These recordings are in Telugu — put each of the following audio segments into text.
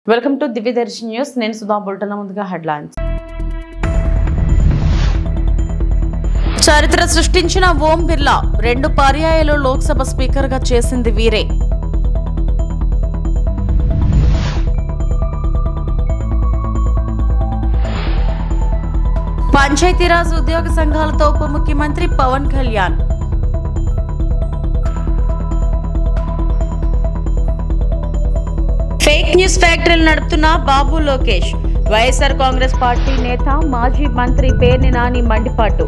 Welcome to దివ్యదర్శి news. నేను సుధా. బులెటిన్ ముందుగా హెడ్లైన్స్. చరిత్ర సృష్టించిన ఓం బిర్లా 2 పర్యాయాలు లోక్సభ స్పీకర్ గా చేసింది వీరే. పంచాయతీరాజ్ ఉద్యోగ సంఘాలతో ఉప ముఖ్యమంత్రి పవన్ కళ్యాణ్. ఫేక్ న్యూస్ ఫ్యాక్టరీలు నడుపుతున్న బాబు లోకేష్. వైఎస్ఆర్ కాంగ్రెస్ పార్టీ నేత మాజీ మంత్రి పేర్ని నాని మండిపాటు.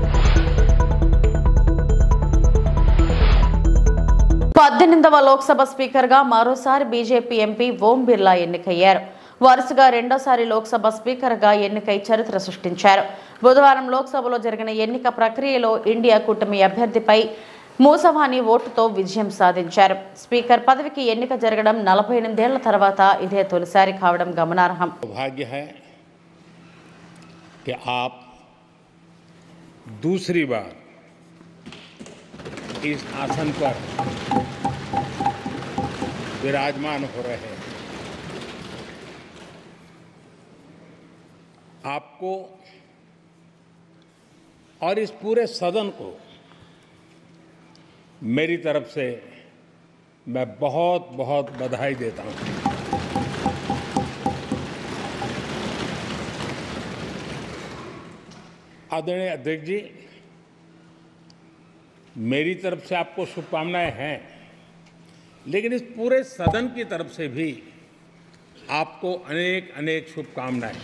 18వ లోక్సభ స్పీకర్ గా మరోసారి బీజేపీ ఎంపీ ఓం బిర్లా ఎన్నికయ్యారు. వరుసగా రెండోసారి లోక్సభ స్పీకర్ గా ఎన్నికై చరిత్ర సృష్టించారు. బుధవారం లోక్సభలో జరిగిన ఎన్నిక ప్రక్రియలో ఇండియా కూటమి అభ్యర్థిపై మూసవాని ఓటుతో విజయం సాధించారు. స్పీకర్ పదవికి ఎన్నిక జరగడం 48 ఏళ్ల తర్వాత ఇదే తొలిసారి కావడం గమనార్హం. सौभाग्य है कि आप दूसरी बार इस आसन पर विराजमान हो रहे हैं. आपको और इस पूरे सदन को मेरी तरफ से मैं बहुत बहुत बधाई देता हूं. आदरणीय अध्यक्ष जी, मेरी तरफ से आपको शुभकामनाएं हैं, लेकिन इस पूरे सदन की तरफ से भी आपको अनेक अनेक शुभकामनाएं.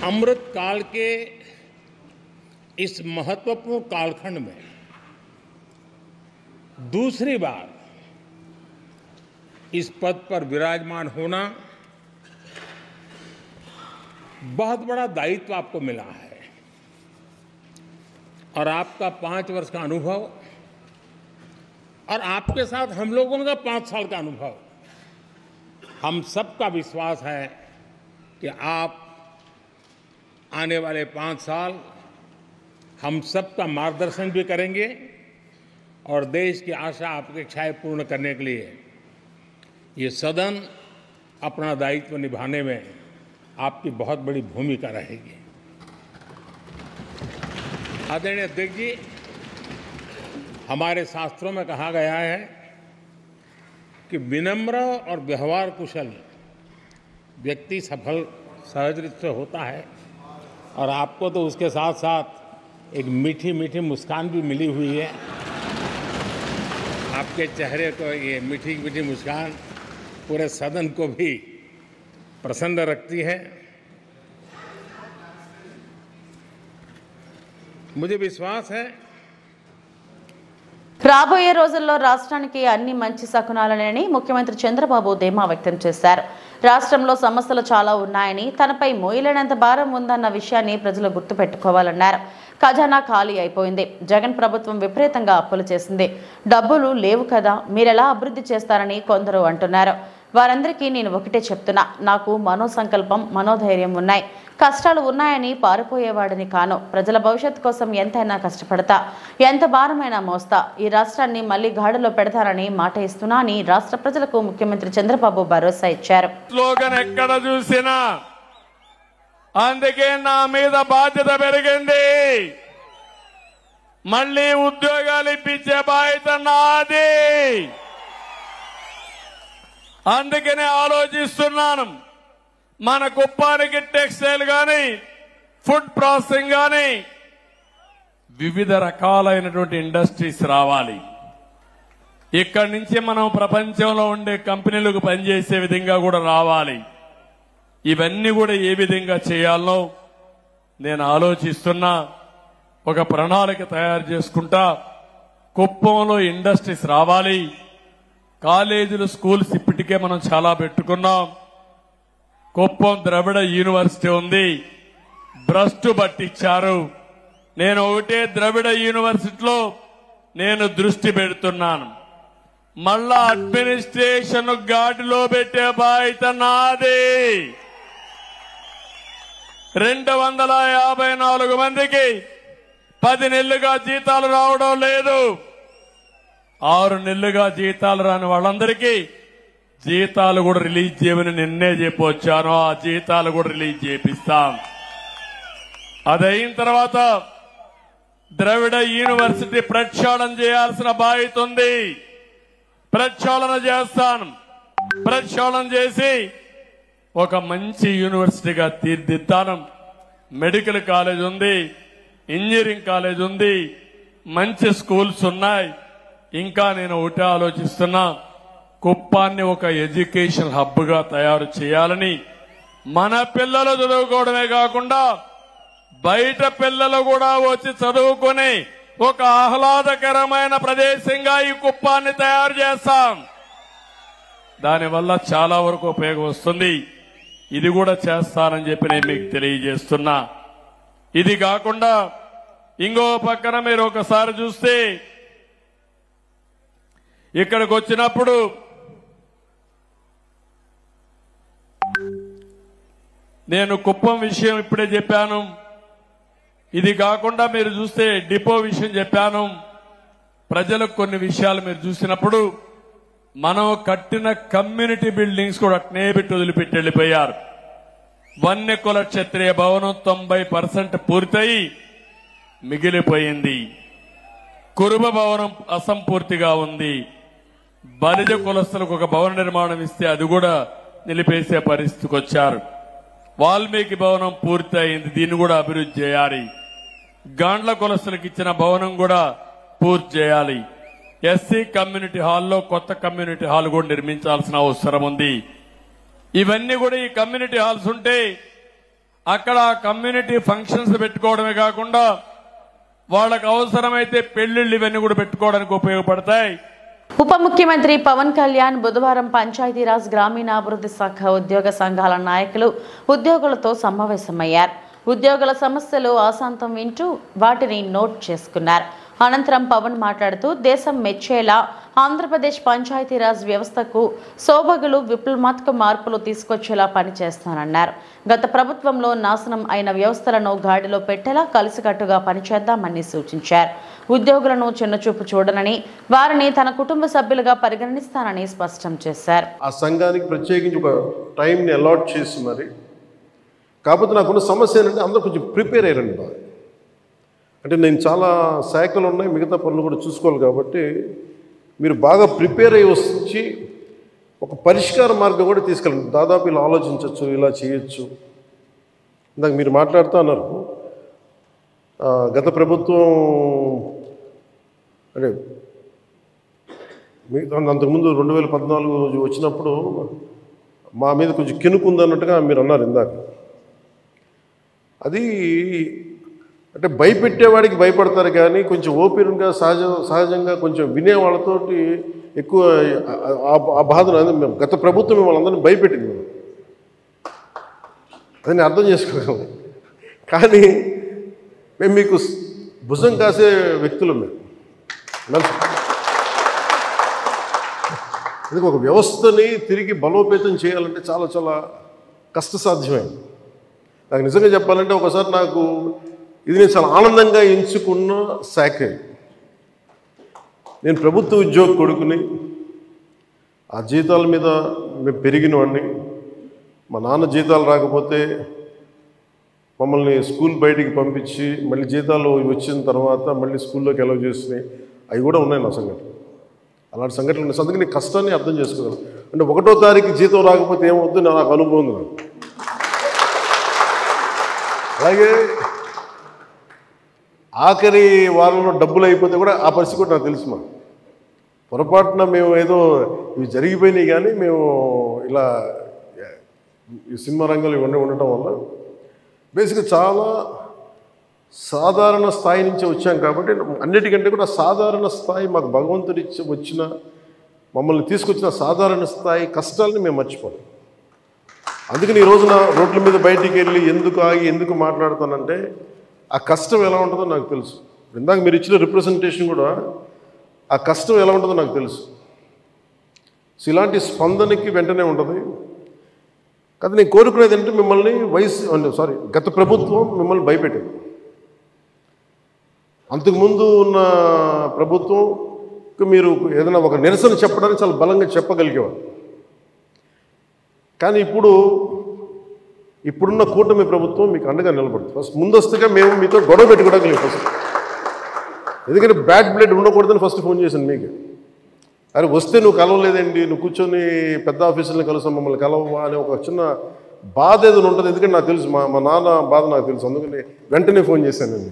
अमृत काल के इस महत्वपूर्ण कालखंड में दूसरी बार इस पद पर विराजमान होना बहुत बड़ा दायित्व आपको मिला है. और आपका 5 वर्ष का अनुभव और आपके साथ हम लोगों का 5 साल का अनुभव, हम सबका विश्वास है कि आप आने वाले 5 साल हम सबका मार्गदर्शन भी करेंगे और देश की आशा अपेक्षाएं पूर्ण करने के लिए ये सदन अपना दायित्व निभाने में आपकी बहुत बड़ी भूमिका रहेगी. आदरणीय अध्यक्ष जी, हमारे शास्त्रों में कहा गया है कि विनम्र और व्यवहार कुशल व्यक्ति सफल सहज रूप से होता है. और आपको तो उसके साथ साथ एक मीठी मीठी मुस्कान भी मिली हुई है. आपके चेहरे को ये मीठी मीठी मुस्कान पूरे सदन को भी प्रसन्न रखती है. मुझे विश्वास है రాబోయే రోజుల్లో రాష్ట్రానికి అన్ని మంచి శకునాలనే ముఖ్యమంత్రి చంద్రబాబు ధీమా వ్యక్తం చేశారు. రాష్ట్రంలో సమస్యలు చాలా ఉన్నాయని, తనపై మోయలేనంత భారం ఉందన్న విషయాన్ని ప్రజలు గుర్తుపెట్టుకోవాలన్నారు. ఖజానా ఖాళీ అయిపోయింది. జగన్ ప్రభుత్వం విపరీతంగా అప్పులు చేసింది. డబ్బులు లేవు కదా, మీరెలా అభివృద్ధి చేస్తారని కొందరు అంటున్నారు. వారందరికీ నేను ఒకటే చెప్తున్నా, నాకు మనోసంకల్పం, మనోధైర్యం ఉన్నాయి. కష్టాలు ఉన్నాయని పారిపోయేవాడిని కాను. ప్రజల భవిష్యత్తు కోసం ఎంతైనా కష్టపడతా, ఎంత భారమైనా మోస్తా. ఈ రాష్ట్రాన్ని మళ్లీ గాడిలో పెడతారని మాట ఇస్తున్నా అని రాష్ట్ర ప్రజలకు ముఖ్యమంత్రి చంద్రబాబు భరోసా ఇచ్చారు. స్లోగన్ ఎక్కడ చూసినా అందుకే నా మీద బాధ్యత పెరిగింది. మళ్లీ ఉద్యోగాలు ఇప్పించే బాధ్యత నాది. అందుకనే ఆలోచిస్తున్నాను, మన కుప్పానికి టెక్స్టైల్ గాని, ఫుడ్ ప్రాసెసింగ్ గాని, వివిధ రకాలైనటువంటి ఇండస్ట్రీస్ రావాలి. ఇక్కడి నుంచి మనం ప్రపంచంలో ఉండే కంపెనీలకు పనిచేసే విధంగా కూడా రావాలి. ఇవన్నీ కూడా ఏ విధంగా చేయాలో నేను ఆలోచిస్తున్నా. ఒక ప్రణాళిక తయారు చేసుకుంటా. కుప్పంలో ఇండస్ట్రీస్ రావాలి. కాలేజీలు, స్కూల్స్ ఇప్పటికే మనం చాలా పెట్టుకున్నాం. కుప్పం ద్రవిడ యూనివర్సిటీ ఉంది, భ్రష్టు పట్టించారు. నేను ఒకటే ద్రవిడ యూనివర్సిటీలో నేను దృష్టి పెడుతున్నాను. మళ్ళా అడ్మినిస్ట్రేషన్ గాడిలో పెట్టే బాధ్యత నాది. 254 మందికి 10 నెలలుగా జీతాలు రావడం లేదు. 6 నెలలుగా జీతాలు రాని వాళ్ళందరికీ జీతాలు కూడా రిలీజ్ చేయమని నిన్నే చెప్పొచ్చాను. ఆ జీతాలు కూడా రిలీజ్ చేపిస్తాం. అదైన తర్వాత ద్రవిడ యూనివర్సిటీ ప్రక్షాళన చేయాల్సిన బాధ్యత ఉంది. ప్రక్షాళన చేస్తాను. ప్రక్షాళన చేసి ఒక మంచి యూనివర్సిటీగా తీర్చిదిద్దాను. మెడికల్ కాలేజ్ ఉంది, ఇంజనీరింగ్ కాలేజ్ ఉంది, మంచి స్కూల్స్ ఉన్నాయి. ఇంకా నేను ఒకటే ఆలోచిస్తున్నా, కుప్పాన్ని ఒక ఎడ్యుకేషన్ హబ్ గా తయారు చేయాలని. మన పిల్లలు చదువుకోవడమే కాకుండా బయట పిల్లలు కూడా వచ్చి చదువుకుని ఒక ఆహ్లాదకరమైన ప్రదేశంగా ఈ కుప్పాన్ని తయారు చేస్తాం. దానివల్ల చాలా వరకు ఉపయోగం వస్తుంది. ఇది కూడా చేస్తానని చెప్పి నేను మీకు తెలియజేస్తున్నా. ఇది కాకుండా ఇంకో పక్కన మీరు ఒకసారి చూస్తే ఇక్కడికి వచ్చినప్పుడు నేను కుప్పం విషయం ఇప్పుడే చెప్పాను. ఇది కాకుండా మీరు చూస్తే డిపో విషయం చెప్పాను. ప్రజలకు కొన్ని విషయాలు మీరు చూసినప్పుడు మనం కట్టిన కమ్యూనిటీ బిల్డింగ్స్ కూడా అట్నే పెట్టి వదిలిపెట్టి వెళ్ళిపోయారు. వన్యకుల క్షత్రియ భవనం 90% పూర్తయి మిగిలిపోయింది. కురుబ భవనం అసంపూర్తిగా ఉంది. బలిజ కులస్తులకు ఒక భవన నిర్మాణం ఇస్తే అది కూడా నిలిపేసే పరిస్థితికి వచ్చారు. వాల్మీకి భవనం పూర్తి అయింది, దీన్ని కూడా అభివృద్ధి చేయాలి. గాండ్ల కులస్తులకు ఇచ్చిన భవనం కూడా పూర్తి చేయాలి. ఎస్సీ కమ్యూనిటీ హాల్లో కొత్త కమ్యూనిటీ హాల్ కూడా నిర్మించాల్సిన అవసరం ఉంది. ఇవన్నీ కూడా ఈ కమ్యూనిటీ హాల్స్ ఉంటే అక్కడ కమ్యూనిటీ ఫంక్షన్స్ పెట్టుకోవడమే కాకుండా వాళ్ళకు అవసరమైతే పెళ్లిళ్ళు ఇవన్నీ కూడా పెట్టుకోవడానికి ఉపయోగపడతాయి. ఉప ముఖ్యమంత్రి పవన్ కళ్యాణ్ బుధవారం పంచాయతీరాజ్ గ్రామీణాభివృద్ధి శాఖ ఉద్యోగ సంఘాల నాయకులు ఉద్యోగులతో సమావేశమయ్యారు. ఉద్యోగుల సమస్యలు ఆశాంతం వింటూ వాటిని నోట్ చేసుకున్నారు. అనంతరం పవన్ మాట్లాడుతూ దేశం మెచ్చేలా ఆంధ్రప్రదేశ్ పంచాయతీరాజ్ వ్యవస్థకు సోబగులు విప్లవాత్మక మార్పులు తీసుకొచ్చేలా పనిచేస్తానన్నారు. గత ప్రభుత్వంలో నాశనం అయిన వ్యవస్థలను గాడిలో పెట్టేలా కలిసికట్టుగా పనిచేద్దామని సూచించారు. ఉద్యోగులను చిన్నచూపు చూడనని, వారిని తన కుటుంబ సభ్యులుగా పరిగణిస్తానని స్పష్టం చేశారు. ఆ సంఘానికి ప్రత్యేకించి ఒక టైంని అలాట్ చేసి మరి, కాకపోతే నాకున్న సమస్య ఏంటంటే అందరూ కొంచెం ప్రిపేర్ అయ్యారండి బాగా. అంటే నేను చాలా శాఖలు ఉన్నాయి, మిగతా పనులు కూడా చూసుకోవాలి. కాబట్టి మీరు బాగా ప్రిపేర్ అయ్యి వచ్చి ఒక పరిష్కార మార్గం కూడా తీసుకెళ్ళండి. దాదాపు ఇలా ఆలోచించవచ్చు, ఇలా చేయొచ్చు. ఇందాక మీరు మాట్లాడుతూ అన్నారు, గత ప్రభుత్వం అంటే అంతకుముందు 2014 వచ్చినప్పుడు మా మీద కొంచెం కెనుకుందన్నట్టుగా మీరు అన్నారు ఇందాక. అది అంటే భయపెట్టేవాడికి భయపడతారు కానీ కొంచెం ఓపెన్గా సహజంగా కొంచెం వినేవాళ్ళతోటి ఎక్కువ ఆ బాధను మేము గత ప్రభుత్వం మిమ్మల్ని అందరినీ భయపెట్టింది. మేము అదని అర్థం చేసుకోగలం. కానీ మేము మీకు భుజం కాసే వ్యక్తులు. మేము అందుకే ఒక వ్యవస్థని తిరిగి బలోపేతం చేయాలంటే చాలా చాలా కష్టసాధ్యమైంది. నాకు నిజంగా చెప్పాలంటే ఒకసారి నాకు ఇది నేను చాలా ఆనందంగా ఎంచుకున్న శాఖ. నేను ప్రభుత్వ ఉద్యోగ కొడుకుని, ఆ జీతాల మీద మేము పెరిగిన వాడిని. మా నాన్న జీతాలు రాకపోతే మమ్మల్ని స్కూల్ బయటికి పంపించి మళ్ళీ జీతాలు వచ్చిన తర్వాత మళ్ళీ స్కూల్లోకి అలౌ చేసినాయి. అవి కూడా ఉన్నాయి నా సంఘటన. అలాంటి సంఘటనలు ఉన్నాయి. అందుకని కష్టాన్ని అర్థం చేసుకోగలను. అంటే 1వ తారీఖు జీతం రాకపోతే ఏమవుద్దు నాకు అనుభవం ఉంది. నాకు అలాగే ఆఖరి వారంలో డబ్బులు అయిపోతే కూడా ఆ పరిస్థితి కూడా నాకు తెలుసు. మా పొరపాటున మేము ఏదో ఇవి జరిగిపోయినాయి కానీ మేము ఇలా ఈ సినిమా రంగంలో ఇవన్నీ ఉండటం వల్ల బేసిక్గా చాలా సాధారణ స్థాయి నుంచి వచ్చాం. కాబట్టి అన్నిటికంటే కూడా సాధారణ స్థాయి మాకు భగవంతుడి వచ్చిన మమ్మల్ని తీసుకొచ్చిన సాధారణ స్థాయి కష్టాలని మేము మర్చిపోం. అందుకని ఈ రోజున రోడ్ల మీద బయటికి వెళ్ళి ఎందుకు ఆగి ఎందుకు మాట్లాడుతానంటే ఆ కష్టం ఎలా ఉంటుందో నాకు తెలుసు. ఇందాక మీరు ఇచ్చిన రిప్రజెంటేషన్ కూడా ఆ కష్టం ఎలా ఉంటుందో నాకు తెలుసు. సో ఇలాంటి స్పందనకి వెంటనే ఉంటుంది. కానీ నేను కోరుకునేది ఏంటంటే మిమ్మల్ని గత ప్రభుత్వం మిమ్మల్ని భయపెట్టింది. అంతకుముందు ఉన్న ప్రభుత్వం మీరు ఏదైనా ఒక నిరసన చెప్పడానికి చాలా బలంగా చెప్పగలిగేవారు. కానీ ఇప్పుడున్న కూటమి ప్రభుత్వం మీకు అండగా నిలబడుతుంది. ఫస్ట్ ముందస్తుగా మేము మీతో గొడవ పెట్టుకోవడానికి ఫస్ట్, ఎందుకంటే బ్యాడ్ బ్లడ్ ఉండకూడదని ఫస్ట్ ఫోన్ చేశాను మీకు. అరే వస్తే నువ్వు కలవలేదండి, నువ్వు కూర్చొని పెద్ద ఆఫీసులను కలుసాం, మమ్మల్ని కలవవా అనే ఒక చిన్న బాధ ఏదైనా ఉంటుంది. ఎందుకంటే నాకు తెలుసు, మా నాన్న బాధ నాకు తెలుసు, అందుకని వెంటనే ఫోన్ చేశానండి.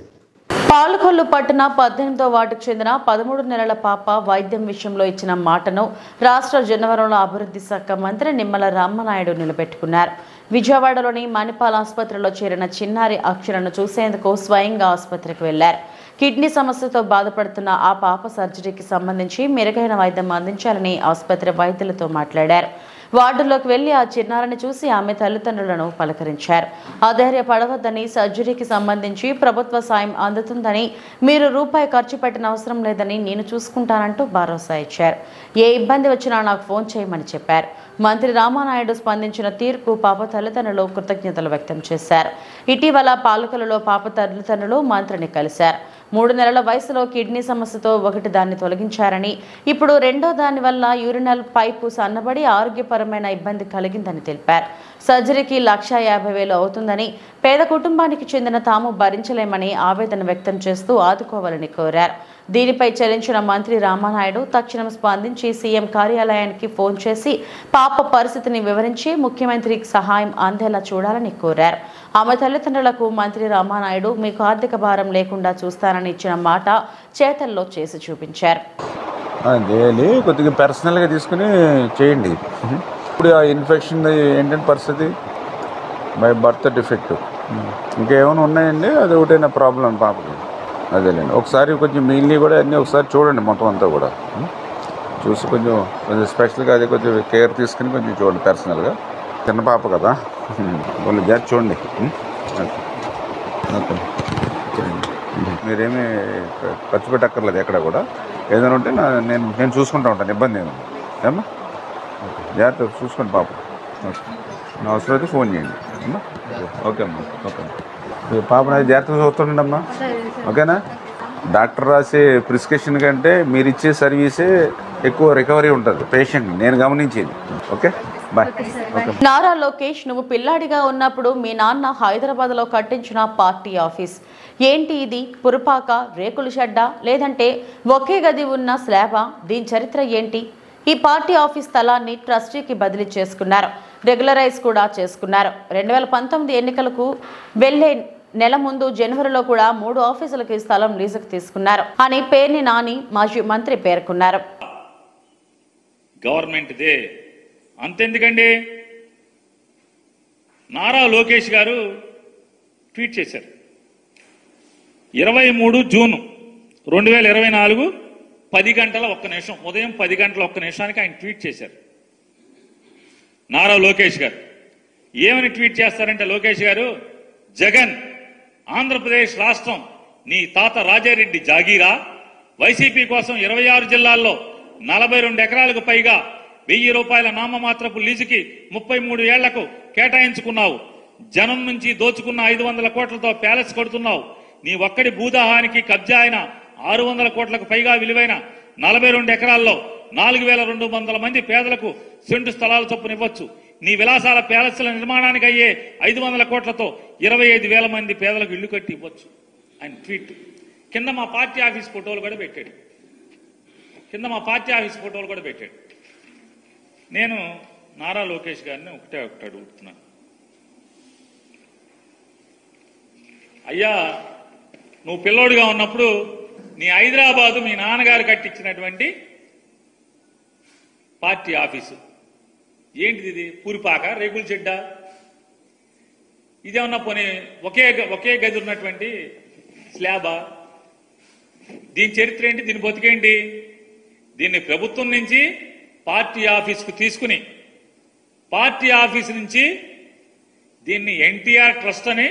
పాలకొల్లు పట్టణ 18వ వార్డుకు చెందిన 13 నెలల పాప వైద్యం విషయంలో ఇచ్చిన మాటను రాష్ట్ర జనవరుల అభివృద్ధి శాఖ మంత్రి నిమ్మల రామనాయుడు నిలబెట్టుకున్నారు. విజయవాడలోని మణిపాల్ ఆసుపత్రిలో చేరిన చిన్నారి అక్షరను చూసేందుకు స్వయంగా ఆసుపత్రికి వెళ్లారు. కిడ్నీ సమస్యతో బాధపడుతున్న ఆ పాప సర్జరీకి సంబంధించి మెరుగైన వైద్యం అందించాలని ఆసుపత్రి వైద్యులతో మాట్లాడారు. వార్డులోకి వెళ్లి ఆ చిన్నారిని చూసి ఆమె తల్లిదండ్రులను పలకరించారు. అధైర్యపడవద్దని, సర్జరీకి సంబంధించి ప్రభుత్వ సాయం అందుతుందని, మీరు రూపాయి ఖర్చు పెట్టిన అవసరం లేదని నేను చూసుకుంటానంటూ భరోసా ఇచ్చారు. ఏ ఇబ్బంది వచ్చినా నాకు ఫోన్ చేయమని చెప్పారు. మంత్రి రామానాయుడు స్పందించిన తీరుకు పాప తల్లిదండ్రులు కృతజ్ఞతలు వ్యక్తం చేశారు. ఇటీవల పాలకొల్లులో పాప తల్లిదండ్రులు మంత్రిని కలిశారు. 3 నెలల వయసులో కిడ్నీ సమస్యతో ఒకటి దాన్ని తొలగించారని, ఇప్పుడు రెండో దాని వల్ల యూరినల్ పైపు సన్నబడి ఆరోగ్యపరమైన ఇబ్బంది కలిగిందని తెలిపారు. సర్జరీకి 1,50,000 అవుతుందని, పేద కుటుంబానికి చెందిన తాము భరించలేమని ఆవేదన వ్యక్తం చేస్తూ ఆదుకోవాలని కోరారు. దీనిపై చెల్లించిన మంత్రి రామానాయుడు తక్షణం స్పందించి సీఎం కార్యాలయానికి ఫోన్ చేసి పాప పరిస్థితిని వివరించి ముఖ్యమంత్రికి సహాయం అందేలా చూడాలని కోరారు. ఆమె తల్లిదండ్రులకు మంత్రి రామానాయుడు మీకు ఆర్థిక భారం లేకుండా చూస్తానని ఇచ్చిన మాట చేతల్లో చేసి చూపించారు. కొద్దిగా పర్సనల్గా తీసుకుని చేయండి. ఇప్పుడు ఆ ఇన్ఫెక్షన్ ఏంటంటే పరిస్థితి బై బర్త్ డిఫెక్ట్ ఇంకేమైనా ఉన్నాయండి, అది ఒకటైనా ప్రాబ్లం పాపకి. అదేలేండి, ఒకసారి కొంచెం మిగిలిన కూడా అన్నీ ఒకసారి చూడండి, మొత్తం అంతా కూడా చూసి కొంచెం స్పెషల్గా అది కొంచెం కేర్ తీసుకుని కొంచెం చూడండి పర్సనల్గా. చిన్న పాప కదా, కొంచెం జాగ్రత్త చూడండి. మీరేమీ ఖర్చు పెట్టక్కర్లేదు ఎక్కడ కూడా. ఏదైనా ఉంటే నేను చూసుకుంటూ ఉంటాను, ఇబ్బంది ఏమో ఏమన్నా జాగ్రత్త చూసుకోండి పాప. నా అవసరం అయితే ఫోన్ చేయండి అమ్మా. ఓకే అమ్మా, ఓకే అమ్మా. పాపను అయితే జాగ్రత్తగా చూస్తుండండి అమ్మా, ఓకేనా? డాక్టర్ రాసే ప్రిస్క్రిప్షన్ కంటే మీరు ఇచ్చే సర్వీసే ఎక్కువ రికవరీ ఉంటుంది పేషెంట్, నేను గమనించేది. Okay, bye. నారా లోకేష్, నువ్వు పిల్లాడిగా ఉన్నప్పుడు మీ నాన్న హైదరాబాద్లో కట్టించిన పార్టీ ఆఫీస్ ఏంటి? ఇది పురపాక, రేకుల షెడ్డా, లేదంటే ఒకే గది ఉన్న స్లాబా? దీని చరిత్ర ఏంటి? ఈ పార్టీ ఆఫీస్ స్థలాన్ని ట్రస్టీకి బదిలీ చేసుకున్నారు, రెగ్యులరైజ్ కూడా చేసుకున్నారు. 2019 ఎన్నికలకు వెళ్లే నెల ముందు జనవరిలో కూడా 3 ఆఫీసులకు ఈ స్థలం లీజుకు తీసుకున్నారు అని పేర్ని నాని మాజీ మంత్రి పేర్కొన్నారు. గవర్నమెంట్దే అంతెందుకండి, నారా లోకేష్ గారు ట్వీట్ చేశారు 23 జూన్ 2024 10 గంటల 1 నిమిషం, ఉదయం 10 గంటల 1 నిమిషానికి ఆయన ట్వీట్ చేశారు. నారా లోకేష్ గారు ఏమని ట్వీట్ చేస్తారంటే, లోకేష్ గారు, జగన్, ఆంధ్రప్రదేశ్ రాష్ట్రం నీ తాత రాజారెడ్డి జాగీరా, వైసీపీ కోసం 26 జిల్లాల్లో 42 ఎకరాలకు పైగా 1000 రూపాయల నామమాత్రపు లీజుకి 33 ఏళ్లకు కేటాయించుకున్నావు. జనం నుంచి దోచుకున్న 500 కోట్లతో ప్యాలెస్ కడుతున్నావు. నీ ఒక్కడి భూదాహానికి కబ్జా అయిన 600 కోట్లకు పైగా విలువైన 42 ఎకరాల్లో 4,200 మంది పేదలకు సెంటు స్థలాలు చొప్పున ఇవ్వచ్చు. నీ విలాసాల ప్యాలెస్ల నిర్మాణానికి అయ్యే 500 కోట్లతో 25,000 మంది పేదలకు ఇళ్లు కట్టి ఇవ్వచ్చు అని ట్వీట్. కింద మా పార్టీ ఆఫీస్ ఫోటోలు కూడా పెట్టాడు. నేను నారా లోకేష్ గారిని ఒకటే అడుగుతున్నాను, అయ్యా, నువ్వు పిల్లోడిగా ఉన్నప్పుడు నీ హైదరాబాదు మీ నాన్నగారు కట్టించినటువంటి పార్టీ ఆఫీసు ఏంటిది? ఇది పూరిపాక, రేకుల చెడ్డ? ఇదేమన్నా పోనీ ఒకే గది ఉన్నటువంటి స్లాబా? దీని చరిత్ర ఏంటి? దీని బతికేంటి? దీన్ని ప్రభుత్వం నుంచి పార్టీ ఆఫీస్కు తీసుకుని, పార్టీ ఆఫీస్ నుంచి దీన్ని ఎన్టీఆర్ ట్రస్ట్ అని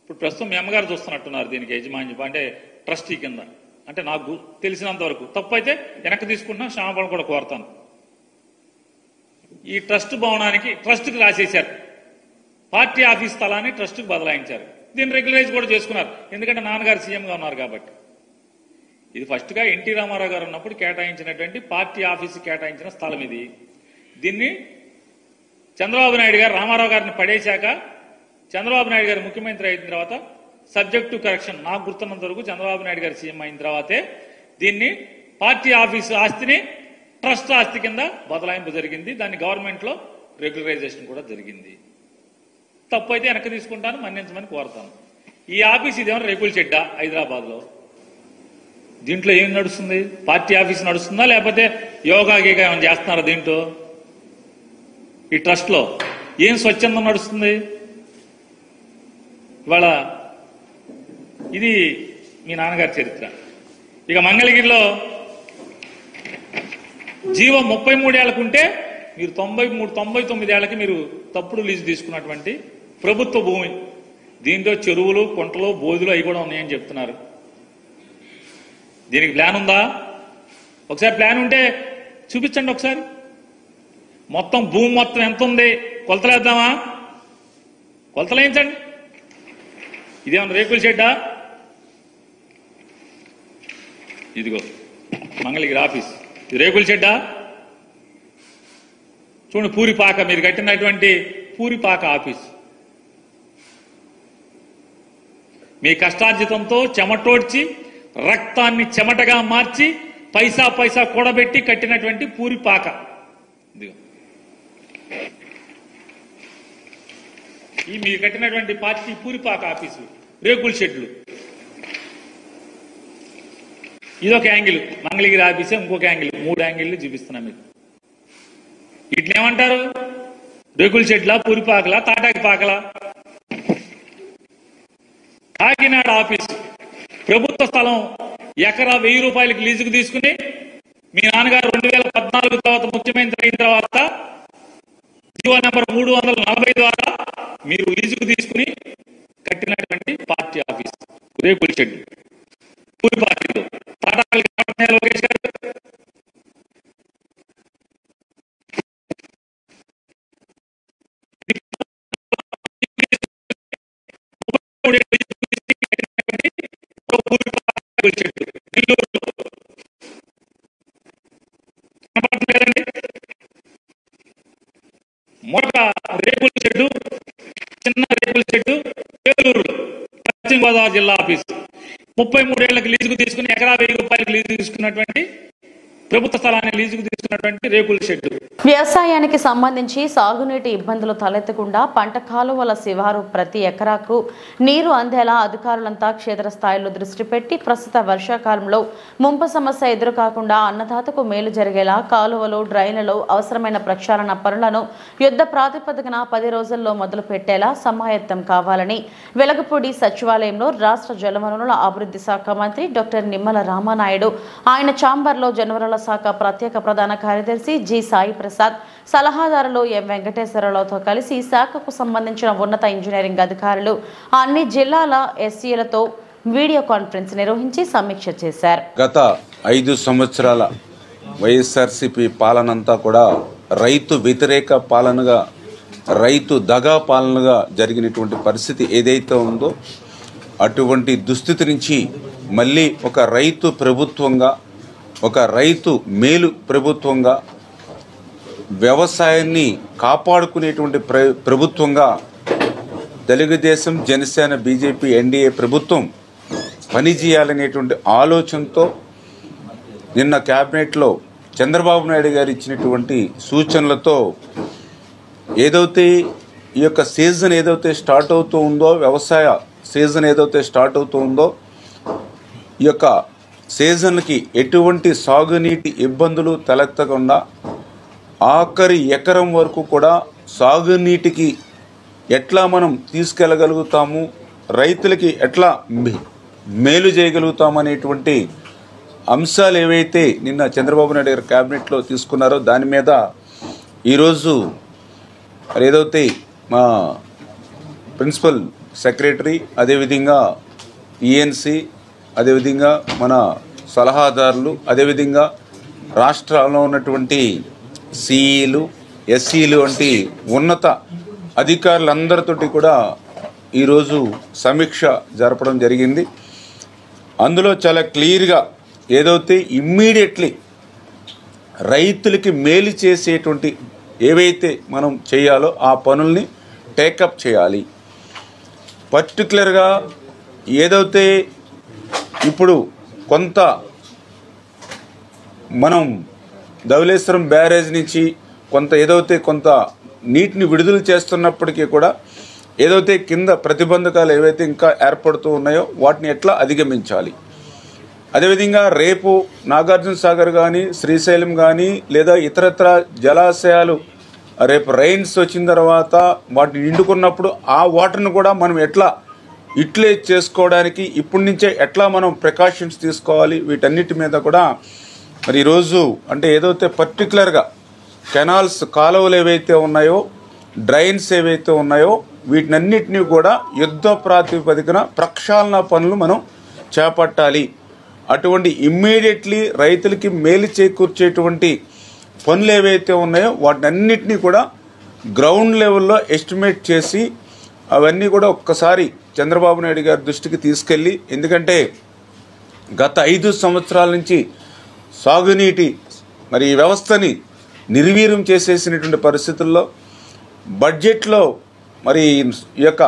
ఇప్పుడు ప్రస్తుతం మీ అమ్మగారు చూస్తున్నట్టున్నారు. దీనికి యజమాని అంటే ట్రస్టీ కింద. అంటే నాకు తెలిసినంత వరకు, తప్పు అయితే వెనక్కి తీసుకుంటున్నా, క్షమాపణ కూడా కోరుతాను. ఈ ట్రస్ట్ భవనానికి ట్రస్ట్కి రాసేశారు, పార్టీ ఆఫీస్ స్థలాన్ని ట్రస్ట్కి బదలాయించారు. దీన్ని రెగ్యులరైజ్ కూడా చేసుకున్నారు, ఎందుకంటే నాన్నగారు సీఎంగా ఉన్నారు కాబట్టి. ఇది ఫస్ట్గా ఎన్టీ రామారావు గారు ఉన్నప్పుడు కేటాయించినటువంటి పార్టీ ఆఫీసు కేటాయించిన స్థలం ఇది. దీన్ని చంద్రబాబు నాయుడు గారు రామారావు గారిని పడేశాక చంద్రబాబు నాయుడు గారు ముఖ్యమంత్రి అయిన తర్వాత సబ్జెక్ట్ టు కరెక్షన్ నాకు గుర్తున్నంత వరకు చంద్రబాబు నాయుడు గారు సీఎం అయిన తర్వాతే దీన్ని పార్టీ ఆఫీసు ఆస్తిని ట్రస్ట్ ఆస్తి కింద బదలాయింపు జరిగింది. దాన్ని గవర్నమెంట్లో రెగ్యులరైజేషన్ కూడా జరిగింది. తప్పు అయితే వెనక్కి తీసుకుంటాను, మన్నించమని కోరుతాను. ఈ ఆఫీస్ ఇదేమన్నా రేకుల చెడ్డ హైదరాబాద్లో. దీంట్లో ఏం నడుస్తుంది? పార్టీ ఆఫీస్ నడుస్తుందా లేకపోతే యోగా గీగా ఏమైనా చేస్తున్నారా దీంట్లో? ఈ ట్రస్ట్లో ఏం స్వచ్ఛందం నడుస్తుంది? ఇవాళ ఇది మీ నాన్నగారి చరిత్ర. ఇక మంగళగిరిలో జీవం 33 ఏళ్లకుంటే మీరు 99 ఏళ్లకి మీరు తప్పుడు లీజు తీసుకున్నటువంటి ప్రభుత్వ భూమి. దీంట్లో చెరువులు, కుంటలు, బోధులు అవి కూడా ఉన్నాయని చెప్తున్నారు. దీనికి ప్లాన్ ఉందా? ఒకసారి ప్లాన్ ఉంటే చూపించండి. ఒకసారి మొత్తం భూమి మొత్తం ఎంత ఉంది కొలతలేద్దామా? కొలతలేయించండి. ఇదేమన్నా రేకుల షెడ్డా? ఇదిగో మంగళగిరి ఆఫీస్. ఇది రేకుల షెడ్డా? చూడండి, పూరిపాక, మీరు కట్టినటువంటి పూరిపాక ఆఫీస్. మీ కష్టార్జితంతో చెమటోడ్చి రక్తాన్ని చెమటగా మార్చి పైసా పైసా కూడబెట్టి కట్టినటువంటి పూరిపాక. ఇదిగో ఈ మీరు కట్టినటువంటి పార్టీ పూరిపాక ఆఫీసు, రేకుల షెడ్లు. ఇదొక యాంగిల్ మంగళగిరి ఆఫీసే, ఇంకొక యాంగిల్, 3 యాంగిళ్ళు చూపిస్తున్నా మీకు. వీటిని ఏమంటారు? రేకుల షెడ్లా, పూరిపాకలా, తాటాకి పాకలా? కాకినాడ ఆఫీసు ప్రభుత్వ స్థలం, ఎకరా 1000 రూపాయలకి లీజుకు తీసుకుని మీ నాన్నగారు 2014 తర్వాత ముఖ్యమంత్రి అయిన తర్వాత జీవో నెంబర్ 340 ద్వారా మీరు లీజుకు తీసుకుని కట్టినటువంటి పార్టీ ఆఫీస్ రేకుల షెడ్ పూరిపాకలు. తాటాకులు లోకేష్ గారు మొదట రేకుల షెడ్డు, చిన్న రేకుల షెడ్డు ఏలూరు పశ్చిమ గోదావరి జిల్లా ఆఫీసు 33 ఏళ్లకు లీజుకు తీసుకుని ఎకరా 1000 రూపాయలకు లీజు తీసుకున్నటువంటి ప్రభుత్వ స్థలాన్ని లీజుకు తీసుకున్నటువంటి రేకుల షెడ్డు. వ్యవసాయానికి సంబంధించి సాగునీటి ఇబ్బందులు తలెత్తకుండా పంట కాలువల శివారు ప్రతి ఎకరాకు నీరు అందేలా అధికారులంతా క్షేత్రస్థాయిలో దృష్టి పెట్టి ప్రస్తుత వర్షాకాలంలో ముంపు సమస్య ఎదురుకాకుండా అన్నదాతకు మేలు జరిగేలా కాలువలు, డ్రైన్లలో అవసరమైన ప్రక్షాళన పనులను యుద్ధ ప్రాతిపదికన 10 రోజుల్లో మొదలు పెట్టేలా సమాయత్తం కావాలని వెలగపూడి సచివాలయంలో రాష్ట్ర జలవనరుల అభివృద్ధి శాఖ మంత్రి డాక్టర్ నిమ్మల రామానాయుడు ఆయన ఛాంబర్లో జనవరుల శాఖ ప్రత్యేక ప్రధాన కార్యదర్శి జి సాయి ప్రసాద్, సలహాదారులు ఎం వెంకటేశ్వరరావుతో కలిసి శాఖకు సంబంధించిన ఉన్నత ఇంజనీరింగ్ అధికారులు అన్ని జిల్లాల ఎస్సీలతో వీడియో కాన్ఫరెన్స్ నిర్వహించి సమీక్ష చేశారు. గత 5 సంవత్సరాల వైఎస్ఆర్సీపీ పాలనంతా కూడా రైతు వ్యతిరేక పాలనగా, రైతు దగా పాలనగా జరిగినటువంటి పరిస్థితి ఏదైతే ఉందో అటువంటి దుస్థితి నుంచి మళ్ళీ ఒక రైతు ప్రభుత్వంగా, ఒక రైతు మేలు ప్రభుత్వంగా, వ్యవసాయాన్ని కాపాడుకునేటువంటి ప్రభుత్వంగా తెలుగుదేశం, జనసేన, బీజేపీ, ఎన్డీఏ ప్రభుత్వం పనిచేయాలనేటువంటి ఆలోచనతో నిన్న క్యాబినెట్లో చంద్రబాబు నాయుడు గారు ఇచ్చినటువంటి సూచనలతో ఏదైతే ఈ యొక్క సీజన్ ఏదైతే స్టార్ట్ అవుతూ ఉందో, వ్యవసాయ సీజన్ ఏదైతే స్టార్ట్ అవుతూ ఉందో, ఈ యొక్క సీజన్కి ఎటువంటి సాగునీటి ఇబ్బందులు తలెత్తకుండా ఆఖరి ఎకరం వరకు కూడా సాగునీటికి ఎట్లా మనం తీసుకెళ్ళగలుగుతాము, రైతులకి ఎట్లా మేలు చేయగలుగుతాము అనేటువంటి అంశాలు ఏవైతే నిన్న చంద్రబాబు నాయుడు గారు క్యాబినెట్లో తీసుకున్నారో దాని మీద ఈరోజు ఏదైతే మా ప్రిన్సిపల్ సెక్రటరీ, అదేవిధంగా ఈఎన్సి, అదేవిధంగా మన సలహాదారులు, అదేవిధంగా రాష్ట్రాల్లో ఉన్నటువంటి సిఈలు, ఎస్సీలు వంటి ఉన్నత అధికారులందరితోటి కూడా ఈరోజు సమీక్ష జరపడం జరిగింది. అందులో చాలా క్లియర్గా ఏదైతే ఇమ్మీడియట్లీ రైతులకి మేలు చేసేటువంటి ఏవైతే మనం చేయాలో ఆ పనుల్ని టేకప్ చేయాలి. పర్టికులర్గా ఏదైతే ఇప్పుడు కొంత మనం ధవళేశ్వరం బ్యారేజ్ నుంచి కొంత నీటిని విడుదల చేస్తున్నప్పటికీ కూడా ఏదైతే కింద ప్రతిబంధకాలు ఏవైతే ఇంకా ఏర్పడుతూ ఉన్నాయో వాటిని ఎట్లా అధిగమించాలి. అదేవిధంగా రేపు నాగార్జున సాగర్ కానీ శ్రీశైలం కానీ లేదా ఇతరత్ర జలాశయాలు రేపు రైన్స్ వచ్చిన తర్వాత వాటిని నిండుకున్నప్పుడు ఆ వాటర్ను కూడా మనం ఎట్లా యూటిలైజ్ చేసుకోవడానికి ఇప్పటి నుంచే ఎట్లా మనం ప్రికాషన్స్ తీసుకోవాలి, వీటన్నిటి మీద కూడా మరి ఈరోజు అంటే ఏదైతే పర్టికులర్గా కెనాల్స్ కాలువలు ఏవైతే ఉన్నాయో డ్రైన్స్ ఏవైతే ఉన్నాయో వీటినన్నిటినీ కూడా యుద్ధ ప్రాతిపదికన ప్రక్షాళన పనులు మనం చేపట్టాలి. అటువంటి ఇమ్మీడియట్లీ రైతులకి మేలు చేకూర్చేటువంటి పనులు ఏవైతే ఉన్నాయో వాటినన్నిటినీ కూడా గ్రౌండ్ లెవెల్లో ఎస్టిమేట్ చేసి అవన్నీ కూడా ఒక్కసారి చంద్రబాబు నాయుడు గారి దృష్టికి తీసుకెళ్ళి, ఎందుకంటే గత 5 సంవత్సరాల నుంచి సాగునీటి మరి ఈ వ్యవస్థని నిర్వీర్యం చేసేసినటువంటి పరిస్థితుల్లో బడ్జెట్లో మరి ఈ యొక్క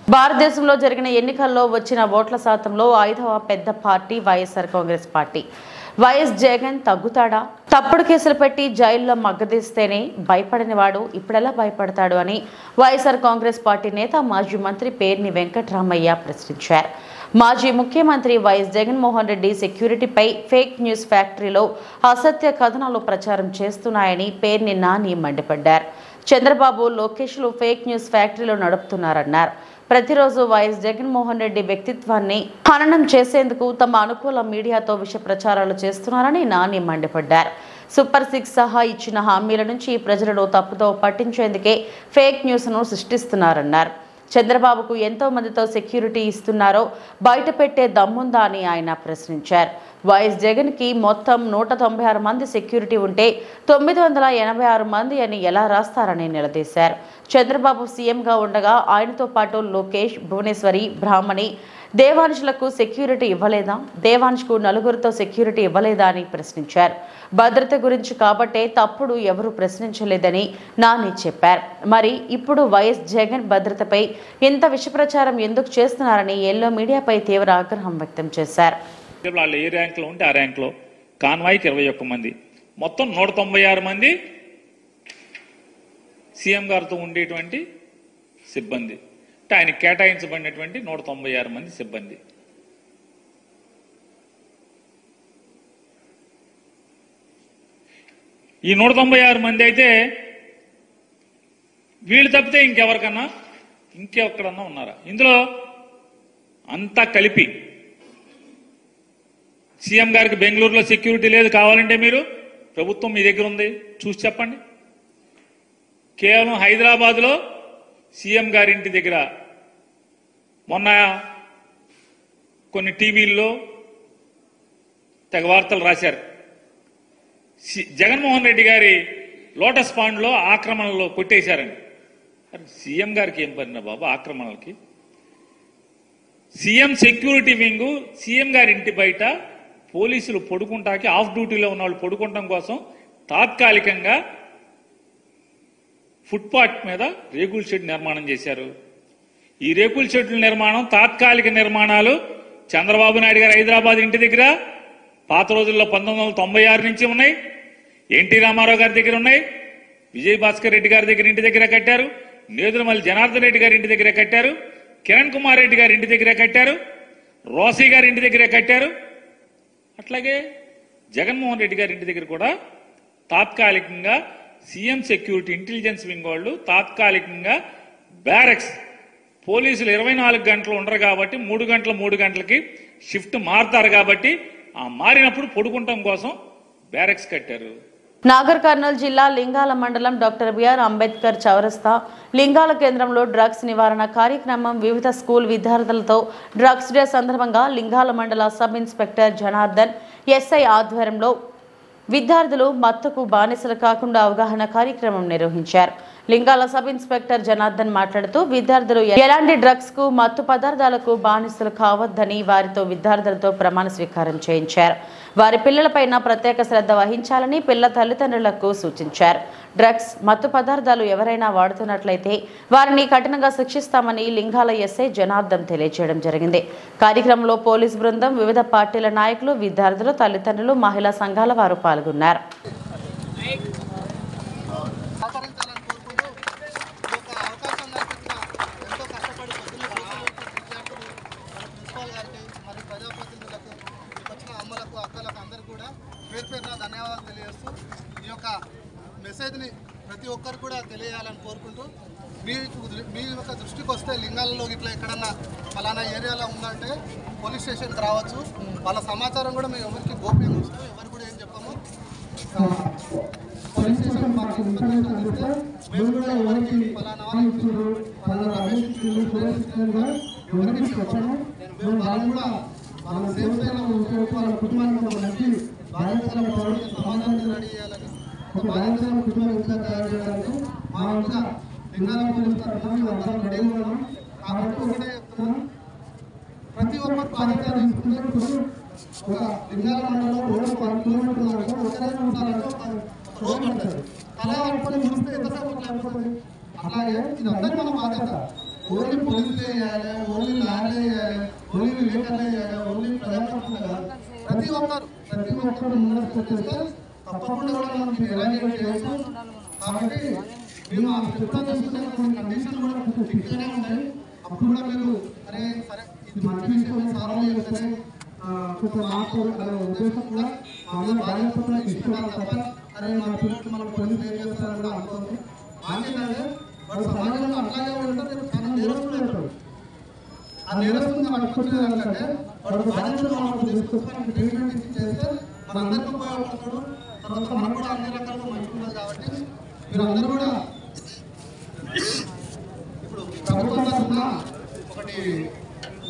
భారతదేశంలో జరిగిన ఎన్నికల్లో వచ్చిన ఓట్ల శాతంలో 5వ పెద్ద పార్టీ వైఎస్ఆర్ కాంగ్రెస్ పార్టీ. వైఎస్ జగన్ తగ్గుతాడా? తప్పుడు కేసులు పెట్టి జైల్లో మగ్గదీస్తేనే భయపడని వాడు ఇప్పుడెలా భయపడతాడు అని వైఎస్ఆర్ కాంగ్రెస్ పార్టీ నేత మాజీ మంత్రి పేర్ని వెంకటరామయ్య ప్రశ్నించారు. మాజీ ముఖ్యమంత్రి వైఎస్ జగన్మోహన్ రెడ్డి సెక్యూరిటీపై ఫేక్ న్యూస్ ఫ్యాక్టరీలో అసత్య కథనాలు ప్రచారం చేస్తున్నాయని పేర్ని నాని మండిపడ్డారు. చంద్రబాబు లోకేష్లు ఫేక్ న్యూస్ ఫ్యాక్టరీలో నడుపుతున్నారన్నారు. ప్రతిరోజు వైఎస్ జగన్మోహన్ రెడ్డి వ్యక్తిత్వాన్ని హననం చేసేందుకు తమ అనుకూల మీడియాతో విష ప్రచారాలు చేస్తున్నారని నాని మండిపడ్డారు. సూపర్ 6 సహా ఇచ్చిన హామీల నుంచి ప్రజలను తప్పుతో పట్టించేందుకే ఫేక్ న్యూస్ను సృష్టిస్తున్నారన్నారు. చంద్రబాబుకు ఎంతో మందితో సెక్యూరిటీ ఇస్తున్నారో బయట పెట్టే దమ్ముందా అని ఆయన ప్రశ్నించారు. వైఎస్ జగన్కి మొత్తం 196 మంది సెక్యూరిటీ ఉంటే 986 మంది అని ఎలా రాస్తారని నిలదీశారు. చంద్రబాబు సీఎంగా ఉండగా ఆయనతో పాటు లోకేష్, భువనేశ్వరి, బ్రాహ్మణి, దేవాంశులకు సెక్యూరిటీ ఇవ్వలేదా? దేవాంశ్కు 4గురితో సెక్యూరిటీ ఇవ్వలేదా అని ప్రశ్నించారు. భద్రత గురించి కాబట్టే తప్పుడు ఎవరూ ప్రశ్నించలేదని నాని చెప్పారు. మరి ఇప్పుడు వైఎస్ జగన్ భద్రతపై ఇంత విషప్రచారం ఎందుకు చేస్తున్నారని ఎల్లో మీడియాపై తీవ్ర ఆగ్రహం వ్యక్తం చేశారు. వాళ్ళు ఏ ర్యాంక్లో ఉంటే ఆ ర్యాంక్లో కాన్వాయ్కి 21 మంది, మొత్తం 196 మంది సీఎం గారితో ఉండేటువంటి సిబ్బంది, అంటే ఆయన కేటాయించబడినటువంటి 196 మంది సిబ్బంది. ఈ 196 మంది అయితే వీళ్ళు తప్పితే ఇంకెక్కడన్నా ఉన్నారా? ఇందులో అంతా కలిపి సీఎం గారికి బెంగళూరులో సెక్యూరిటీ లేదు, కావాలంటే మీరు ప్రభుత్వం మీ దగ్గర ఉంది చూసి చెప్పండి. కేవలం హైదరాబాద్లో సీఎం గారి ఇంటి దగ్గర మొన్న కొన్ని టీవీల్లో తెగ వార్తలు రాశారు. జగన్మోహన్ రెడ్డి గారి లోటస్ పాండ్లో ఆక్రమణలో కొట్టేశారని. సీఎం గారికి ఏం పడినా బాబు ఆక్రమణలకి? సీఎం సెక్యూరిటీ వింగ్ సీఎం గారి ఇంటి బయట పోలీసులు పడుకుంటాకి, ఆఫ్ డ్యూటీలో ఉన్న వాళ్ళు పడుకుంటాం కోసం తాత్కాలికంగా ఫుట్పాత్ మీద రేకుల షెడ్ నిర్మాణం చేశారు. ఈ రేకుల షెడ్ల నిర్మాణం తాత్కాలిక నిర్మాణాలు చంద్రబాబు నాయుడు గారు హైదరాబాద్ ఇంటి దగ్గర పాత రోజుల్లో 1996 నుంచి ఉన్నాయి. ఎన్టీ రామారావు గారి దగ్గర ఉన్నాయి. విజయభాస్కర్ రెడ్డి గారి దగ్గర ఇంటి దగ్గర కట్టారు. నేదురుమల్లి జనార్దన్ రెడ్డి గారి ఇంటి దగ్గర కట్టారు. కిరణ్ కుమార్ రెడ్డి గారి ఇంటి దగ్గర కట్టారు. రోసీ గారి ఇంటి దగ్గర కట్టారు. అట్లాగే జగన్మోహన్ రెడ్డి గారి ఇంటి దగ్గర కూడా తాత్కాలికంగా సీఎం సెక్యూరిటీ ఇంటెలిజెన్స్ వింగ్ వాళ్ళు తాత్కాలికంగా బ్యారక్స్ పోలీసులు 24 గంటలు ఉండరు కాబట్టి 3 గంటలకి షిఫ్ట్ మారుతారు కాబట్టి ఆ మారినప్పుడు పడుకుంటాం కోసం బ్యారక్స్ కట్టారు. నాగర్ కర్నూలు జిల్లా లింగాల మండలం డాక్టర్ బిఆర్ అంబేద్కర్ చౌరస్తా లింగాల కేంద్రంలో డ్రగ్స్ నివారణ కార్యక్రమం వివిధ స్కూల్ విద్యార్థులతో డ్రగ్స్ డే సందర్భంగా లింగాల మండల సబ్ ఇన్స్పెక్టర్ జనార్దన్ ఎస్ఐ ఆధ్వర్యంలో విద్యార్థులు మత్తుకు బానిసలు కాకుండా అవగాహన కార్యక్రమం నిర్వహించారు. లింగాల సబ్ ఇన్స్పెక్టర్ జనార్దన్ మాట్లాడుతూ విద్యార్థులు ఎలాంటి డ్రగ్స్ కు మత్తు పదార్థాలకు బానిసలు కావద్దని వారితో విద్యార్థులతో ప్రమాణ స్వీకారం చేయించారు. వారి పిల్లలపైన ప్రత్యేక శ్రద్ధ వహించాలని పిల్లల తల్లిదండ్రులకు సూచించారు. డ్రగ్స్ మత్తు పదార్థాలు ఎవరైనా వాడుతున్నట్లయితే వారిని కఠినంగా శిక్షిస్తామని లింగాల ఎస్ఐ జనార్దన్ తెలియజేయడం జరిగింది. కార్యక్రమంలో పోలీస్ బృందం, వివిధ పార్టీల నాయకులు, విద్యార్థులు, తల్లిదండ్రులు, మహిళా సంఘాల వారు పాల్గొన్నారు. ధన్యవాదాలు తెలియజేస్తూ ఈ యొక్క మెసేజ్ని ప్రతి ఒక్కరు కూడా తెలియాలని కోరుకుంటూ మీ యొక్క దృష్టికి వస్తే లింగాలలో ఇట్లా ఎక్కడన్నా ఫలానా ఏరియాలో ఉందంటే పోలీస్ స్టేషన్కి రావచ్చు. వాళ్ళ సమాచారం కూడా మేము ఎవరికి గోప్యంగా ఇస్తాం, ఎవరు కూడా ఏం చెప్పాము. పోలీస్ స్టేషన్ మాకు ఇన్ఫర్మేషన్ ఇస్తే మేము కూడా ఎవరికి ఫలానా వాళ్ళు ఇచ్చారు, ఫలానా రమేష్ ఇచ్చారు, సురేష్ ఇచ్చారు ఎవరికి చెప్పాము. మేము వాళ్ళు కూడా వాళ్ళ సేఫ్ సైడ్ వాళ్ళ కుటుంబానికి మంచి బాధ్యతల సమాధానం రెడీ చేయాలని, ఒక బాధ్యతల కుటుంబం ఇంకా తయారు చేయడానికి మా వంతుగా లింగాల పోలీస్ తరఫున అందరం రెడీ ఉన్నాము. కాబట్టి ఒకటే చెప్తున్నాం, ప్రతి ఒక్కరు బాధ్యత తీసుకుంటే ఒక లింగాల మండలంలో రోజు 10 కిలోమీటర్లు ఒకటే ఉండాలంటే ఒక రోజు పడుతుంది. అలా అనుకుని చూస్తే ఎంతసేపు లేకపోతుంది. అట్లాగే ఇదంతా మన బాధ్యత. ఓన్లీ పోలీసులు వేయాలి, ఓన్లీ ల్యాండ్ వేయాలి, ఓన్లీ విలేకరులు వేయాలి, ఓన్లీ ప్రజాప్రతినిధులు కాదు. ప్రతి ఒక్కరు ముందరకు వచ్చేస్తే తప్పకుండా కూడా మనం ఎలాంటి చేస్తాం. కాబట్టి మేము ఆ చెప్తాను చూసుకునే కొన్ని కండిషన్లు కూడా కొంచెం ఫిక్స్గానే ఉంటాయి. అప్పుడు కూడా మీరు సరే ఇది మంచి విషయం సారాలు చేస్తే కొంచెం మాట్లాడే ఉద్దేశం కూడా అందరూ బాధ్యత ఇష్టపడాలి తప్ప అరే మా పిల్లలు మనం పోలీసులు ఏం చేస్తారని కూడా అనుకోండి. మాకేంటంటే వాడు సమాజంలో అట్లాగే ఉంటారు, చాలా నేరస్తులు ఉంటారు. ఆ నేరస్తుని పట్టుకొచ్చేదంటే వాడు బాధ్యతలు మనకు తీసుకొచ్చి ట్రీట్మెంట్ చేస్తే మన అందరికీ ఉపయోగపడతాడు. తర్వాత మనకు కూడా అన్ని రకాలుగా మంచుకుంటుంది. కాబట్టి మీరు అందరూ కూడా ఇప్పుడు ప్రభుత్వం తరఫున ఒకటి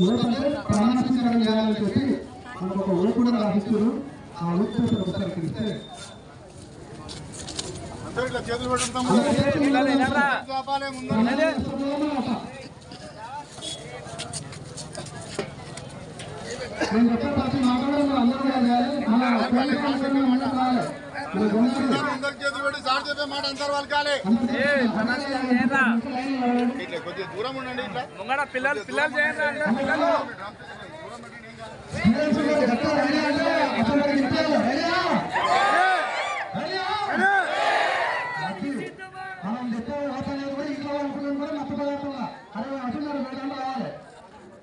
ఓటంటే ప్రమాణ స్వీకారం చేయాలని చెప్పి మనకు ఒక ఓటు కూడా రాసిస్తారు. ఆ ఓటు ఒకసారి ఇస్తే చేతులు పెట్టుకుంటాము. నేను చెప్పే ప్రతి మాట్లాడాలి అందరూ కూడా చేయాలి. కొద్దిగా దూరం ఉండండి. పిల్లలు మనం చెప్పే వాతావరణం కూడా ఇంట్లో అనుకున్నాం కూడా నచ్చ పదార్థంగా అరే అంటున్నారు వెళ్ళండి రావాలి.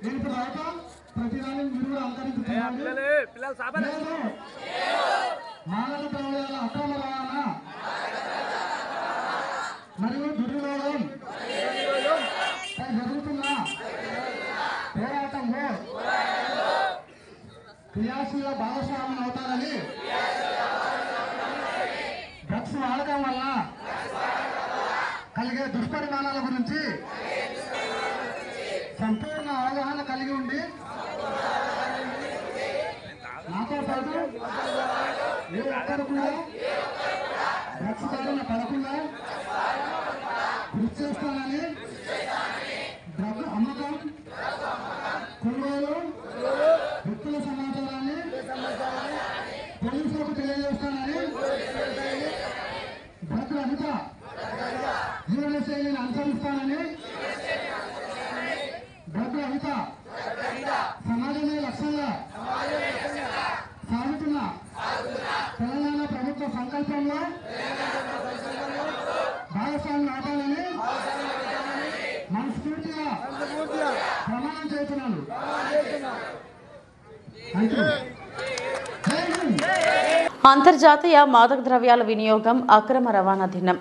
నేను ఇప్పుడు రావటం ప్రతిదాన్ని మీరు కూడా అంతరించుకోవాలి. మానవ ద్రవ్యాల అక్రమ రవాణా మరియు దుర్వినియోగం జరుగుతున్న పోరాటంలో క్రియాశీల భాగస్వామ్యం అవుతారని, డ్రగ్స్ వాడకం వల్ల కలిగే దుష్పరిమాణాల గురించి సంపూర్ణ అవగాహన కలిగి ఉండి నాతో పాటు ఏ ఒక్కరు కూడా డ్రగ్స్ బారిన పడకుండా కృషి చేస్తానని, డ్రగ్ అమ్మకం, కొనుగోలు, వ్యక్తుల సమాచారాన్ని పోలీసులకు తెలియజేస్తానని, డ్రగ్ రహిత జీవనశైలిని అనుసరిస్తానని, డ్రగ్ రహిత సమాజమే లక్ష్యంగా సాగుతున్న తెలంగాణ ప్రభుత్వ సంకల్పంలో భాగస్వామ్యం ఆపాలని మనస్ఫూర్తిగా ప్రమాణం చేస్తున్నాను. అంతర్జాతీయ మాదక ద్రవ్యాల వినియోగం అక్రమ రవాణా దినం.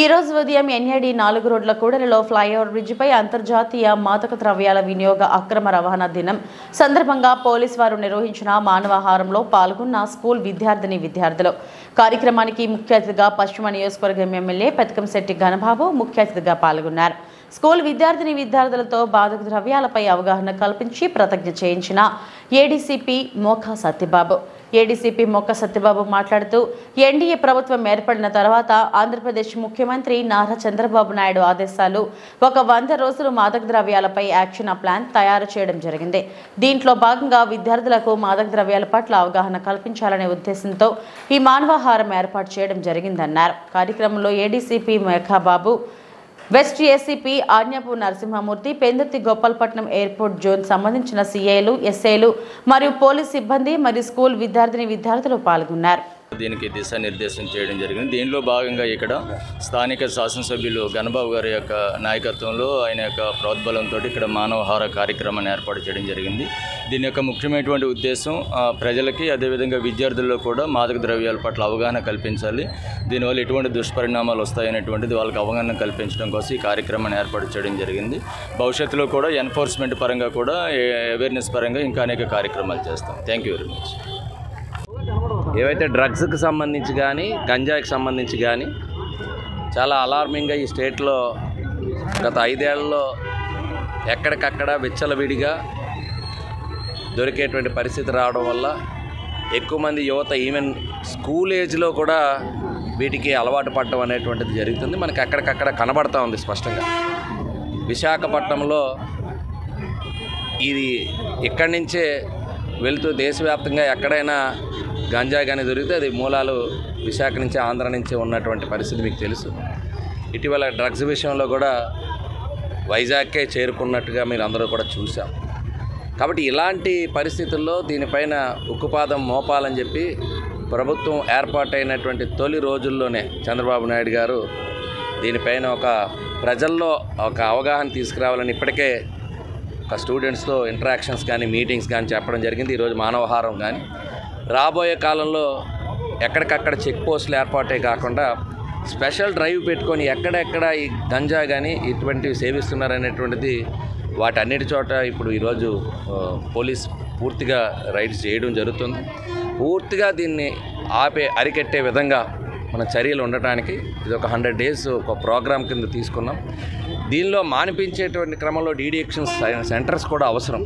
ఈ రోజు ఉదయం ఎన్ఏడి 4 రోడ్ల కూడలిలో ఫ్లైఓవర్ బ్రిడ్జిపై అంతర్జాతీయ మాదక ద్రవ్యాల వినియోగ అక్రమ రవాణా దినం సందర్భంగా పోలీసు వారు నిర్వహించిన మానవాహారంలో పాల్గొన్న స్కూల్ విద్యార్థులు. కార్యక్రమానికి ముఖ్య అతిథిగా పశ్చిమ నియోజకవర్గం ఎమ్మెల్యే పెతకంశెట్టి ఘనబాబు ముఖ్య అతిథిగా పాల్గొన్నారు. స్కూల్ విద్యార్థులతో మాదక ద్రవ్యాలపై అవగాహన కల్పించి ప్రతిజ్ఞ చేయించిన ఏడీసీపీ మోఖా సత్యబాబు. ఏడీసీపీ మొక్క సత్యబాబు మాట్లాడుతూ ఎన్డీఏ ప్రభుత్వం ఏర్పడిన తర్వాత ఆంధ్రప్రదేశ్ ముఖ్యమంత్రి నారా చంద్రబాబు నాయుడు ఆదేశాలు 100 రోజులు మాదక ద్రవ్యాలపై యాక్షన్ ప్లాన్ తయారు చేయడం జరిగింది. దీంట్లో భాగంగా విద్యార్థులకు మాదక ద్రవ్యాల పట్ల అవగాహన కల్పించాలనే ఉద్దేశంతో ఈ మానవాహారం ఏర్పాటు చేయడం జరిగిందన్నారు. కార్యక్రమంలో ఏడీసీపీ మేఘాబాబు, వెస్ట్ ఏసీపీ ఆజ్ఞపు నరసింహమూర్తి, పెందుర్తి గోపాలపట్నం ఎయిర్పోర్ట్ జోన్ సంబంధించిన సీఐలు, ఎస్ఐలు మరియు పోలీస్ సిబ్బంది మరియు స్కూల్ విద్యార్థులు పాల్గొన్నారు. దీనికి దిశానిర్దేశం చేయడం జరిగింది. దీనిలో భాగంగా ఇక్కడ స్థానిక శాసనసభ్యులు గణబాబు గారి యొక్క నాయకత్వంలో ఆయన యొక్క ప్రోద్బలంతో ఇక్కడ మానవహార కార్యక్రమాన్ని ఏర్పాటు చేయడం జరిగింది. దీని యొక్క ముఖ్యమైనటువంటి ఉద్దేశం ప్రజలకి అదేవిధంగా విద్యార్థుల్లో కూడా మాదక ద్రవ్యాల పట్ల అవగాహన కల్పించాలి. దీనివల్ల ఎటువంటి దుష్పరిణామాలు వస్తాయనేటువంటిది వాళ్ళకి అవగాహన కల్పించడం కోసం ఈ కార్యక్రమాన్ని ఏర్పాటు చేయడం జరిగింది. భవిష్యత్తులో కూడా ఎన్ఫోర్స్మెంట్ పరంగా కూడా అవేర్నెస్ పరంగా ఇంకా అనేక కార్యక్రమాలు చేస్తాం. Thank you very much. ఏవైతే డ్రగ్స్కి సంబంధించి కానీ గంజాయికి సంబంధించి కానీ చాలా అలార్మింగ్గా ఈ స్టేట్లో గత 5 ఏళ్లలో ఎక్కడికక్కడ విచ్చలవిడిగా దొరికేటువంటి పరిస్థితి రావడం వల్ల ఎక్కువ మంది యువత ఈవెన్ స్కూల్ ఏజ్లో కూడా వీటికి అలవాటు పడటం అనేటువంటిది జరుగుతుంది. మనకి అక్కడికక్కడ కనబడతా ఉంది స్పష్టంగా. విశాఖపట్నంలో ఇది ఇక్కడి నుంచే వెళుతూ దేశవ్యాప్తంగా ఎక్కడైనా గంజాయి కానీ దొరికితే అది మూలాలు విశాఖ నుంచి ఆంధ్ర నుంచి ఉన్నటువంటి పరిస్థితి మీకు తెలుసు. ఇటీవల డ్రగ్స్ విషయంలో కూడా వైజాగ్కే చేరుకున్నట్టుగా మీరు అందరూ కూడా చూసాం. కాబట్టి ఇలాంటి పరిస్థితుల్లో దీనిపైన ఉక్కుపాదం మోపాలని చెప్పి ప్రభుత్వం ఏర్పాటైనటువంటి తొలి రోజుల్లోనే చంద్రబాబు నాయుడు గారు దీనిపైన ప్రజల్లో ఒక అవగాహన తీసుకురావాలని ఇప్పటికే స్టూడెంట్స్తో ఇంటరాక్షన్స్ కానీ మీటింగ్స్ కానీ చెప్పడం జరిగింది. ఈరోజు మానవహారం కానీ రాబోయే కాలంలో ఎక్కడికక్కడ చెక్ పోస్టులు ఏర్పాటే కాకుండా స్పెషల్ డ్రైవ్ పెట్టుకొని ఎక్కడెక్కడ ఈ గంజా కానీ ఇటువంటివి సేవిస్తున్నారనేటువంటిది వాటన్నిటి చోట ఇప్పుడు ఈరోజు పోలీస్ పూర్తిగా రైడ్స్ చేయడం జరుగుతుంది. పూర్తిగా దీన్ని అరికట్టే విధంగా మన చర్యలు ఉండటానికి ఇది ఒక 100 days ఒక ప్రోగ్రాం కింద తీసుకున్నాం. దీనిలో మానిపించేటువంటి క్రమంలో డీడిఎక్షన్ సెంటర్స్ కూడా అవసరం.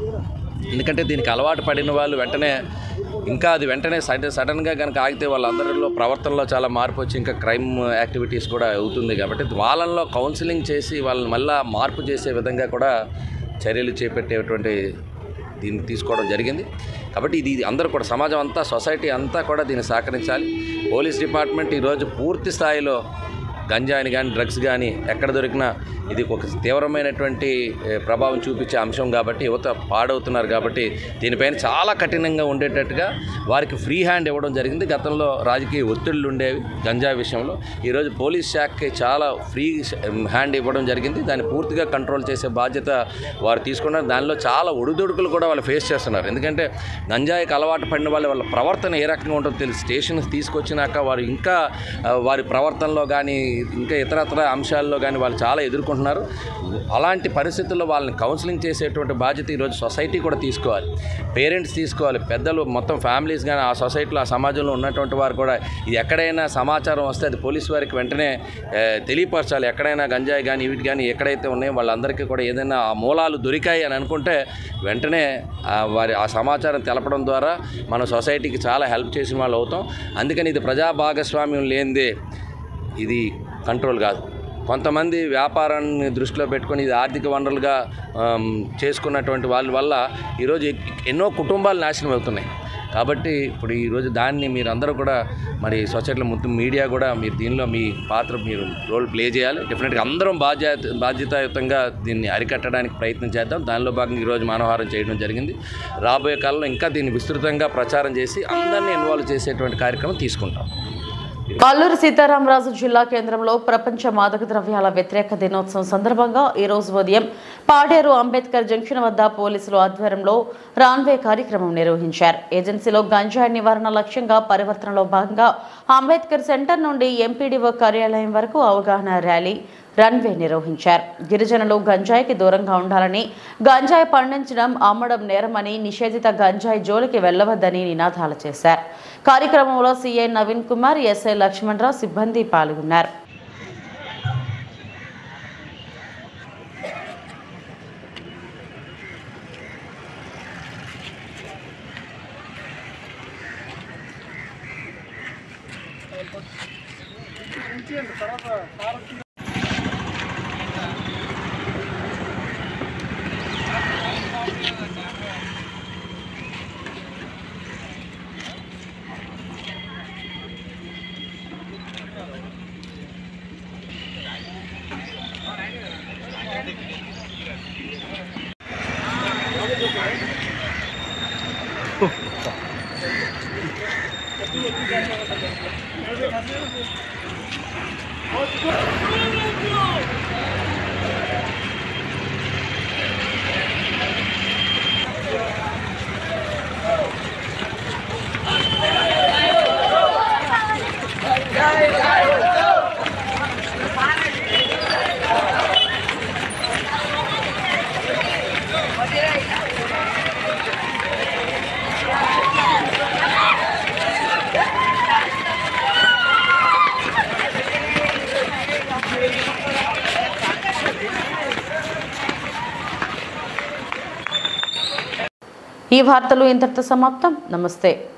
ఎందుకంటే దీనికి అలవాటు పడిన వాళ్ళు వెంటనే సడన్గా కనుక ఆగితే వాళ్ళందరిలో ప్రవర్తనలో చాలా మార్పు వచ్చి ఇంకా క్రైమ్ యాక్టివిటీస్ కూడా అవుతుంది. కాబట్టి వాళ్ళల్లో కౌన్సిలింగ్ చేసి వాళ్ళని మళ్ళీ మార్పు చేసే విధంగా కూడా చర్యలు చేపట్టేటువంటి దీన్ని తీసుకోవడం జరిగింది. కాబట్టి ఇది అందరూ కూడా సమాజం అంతా, సొసైటీ అంతా కూడా దీన్ని సహకరించాలి. పోలీస్ డిపార్ట్మెంట్ ఈరోజు పూర్తి స్థాయిలో గంజాయిని కానీ డ్రగ్స్ కానీ ఎక్కడ దొరికినా ఇది ఒక తీవ్రమైనటువంటి ప్రభావం చూపించే అంశం కాబట్టి యువత పాడవుతున్నారు. కాబట్టి దీనిపైన చాలా కఠినంగా ఉండేటట్టుగా వారికి ఫ్రీ హ్యాండ్ ఇవ్వడం జరిగింది. గతంలో రాజకీయ ఒత్తిళ్లు ఉండేవి గంజాయి విషయంలో. ఈరోజు పోలీస్ శాఖకి చాలా ఫ్రీ హ్యాండ్ ఇవ్వడం జరిగింది. దాన్ని పూర్తిగా కంట్రోల్ చేసే బాధ్యత వారు తీసుకున్నారు. దానిలో చాలా ఒడిదుడుకులు కూడా వాళ్ళు ఫేస్ చేస్తున్నారు. ఎందుకంటే గంజాయికి అలవాటు పడిన వాళ్ళ ప్రవర్తన ఏ రకంగా ఉంటుందో తెలిసి స్టేషన్కి తీసుకొచ్చినాక వారు ఇంకా వారి ప్రవర్తనలో కానీ ఇంకా ఇతరత్ర అంశాల్లో కానీ వాళ్ళు చాలా ఎదుర్కొంటున్నారు. అలాంటి పరిస్థితుల్లో వాళ్ళని కౌన్సిలింగ్ చేసేటువంటి బాధ్యత ఈరోజు సొసైటీ కూడా తీసుకోవాలి, పేరెంట్స్ తీసుకోవాలి, పెద్దలు మొత్తం ఫ్యామిలీస్ కానీ ఆ సొసైటీలో ఆ సమాజంలో ఉన్నటువంటి వారు కూడా ఇది ఎక్కడైనా సమాచారం వస్తే అది పోలీసు వారికి వెంటనే తెలియపరచాలి. ఎక్కడైనా గంజాయి కానీ వీటి కానీ ఎక్కడైతే ఉన్నాయో వాళ్ళందరికీ కూడా ఏదైనా ఆ మూలాలు దొరికాయి అని అనుకుంటే వెంటనే వారి ఆ సమాచారం తెలపడం ద్వారా మన సొసైటీకి చాలా హెల్ప్ చేసిన వాళ్ళు అవుతాం. అందుకని ఇది ప్రజా భాగస్వామ్యం లేనిదే ఇది కంట్రోల్ కాదు. కొంతమంది వ్యాపారాన్ని దృష్టిలో పెట్టుకొని ఇది ఆర్థిక వనరులుగా చేసుకున్నటువంటి వాళ్ళ వల్ల ఈరోజు ఎన్నో కుటుంబాలు నాశనం అవుతున్నాయి. కాబట్టి ఇప్పుడు ఈరోజు దాన్ని మీరందరూ కూడా మరి సొసైటీలో మొత్తం మీడియా కూడా మీరు దీనిలో మీ పాత్ర మీరు రోల్ ప్లే చేయాలి. డెఫినెట్గా అందరం బాధ్యతాయుతంగా దీన్ని అరికట్టడానికి ప్రయత్నం చేద్దాం. దానిలో భాగంగా ఈరోజు మానవహారం చేయడం జరిగింది. రాబోయే కాలంలో ఇంకా దీన్ని విస్తృతంగా ప్రచారం చేసి అందరినీ ఇన్వాల్వ్ చేసేటువంటి కార్యక్రమం తీసుకుంటాం. అల్లూరి సీతారామరాజు జిల్లా కేంద్రంలో ప్రపంచ మాదక ద్రవ్యాల వ్యతిరేక దినోత్సవం సందర్భంగా ఈ రోజు ఉదయం పాడేరు అంబేద్కర్ జంక్షన్ వద్ద పోలీసులు ఆధ్వర్యంలో రాన్వే కార్యక్రమం నిర్వహించారు. ఏజెన్సీలో గంజాయి నివారణ లక్ష్యంగా పరివర్తనలో భాగంగా అంబేద్కర్ సెంటర్ నుండి ఎంపీడీఓ కార్యాలయం వరకు అవగాహన ర్యాలీ రన్వే నిర్వహించారు. గిరిజనులు గంజాయికి దూరంగా ఉండాలని, గంజాయి పండించడం, అమ్మడం నేరమని, నిషేధిత గంజాయి జోలికి వెళ్లవద్దని నినాదాలు చేశారు. కార్యక్రమంలో సీఐ నవీన్ కుమార్, ఎస్ఐ లక్ష్మణరావు సిబ్బంది పాల్గొన్నారు. ఈ వార్తలు ఇంతటితో సమాప్తం. నమస్తే.